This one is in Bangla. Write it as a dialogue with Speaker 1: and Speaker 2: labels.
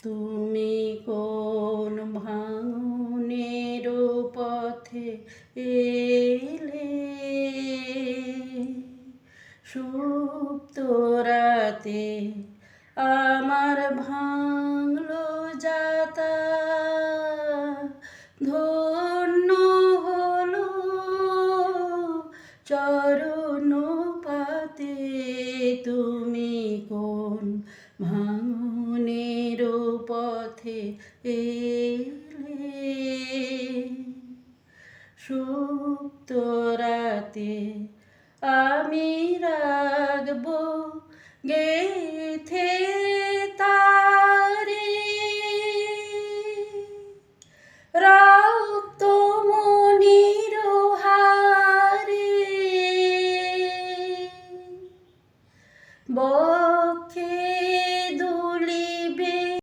Speaker 1: তুমি কোন ভাঙনের পথে এলে, সুপ্ত রাতে আমার ভাঙলো যাতা, ধন্য হলো চরণ পাতে। তুমি কোন ভাঙনের পথে এলে, সুপ্ত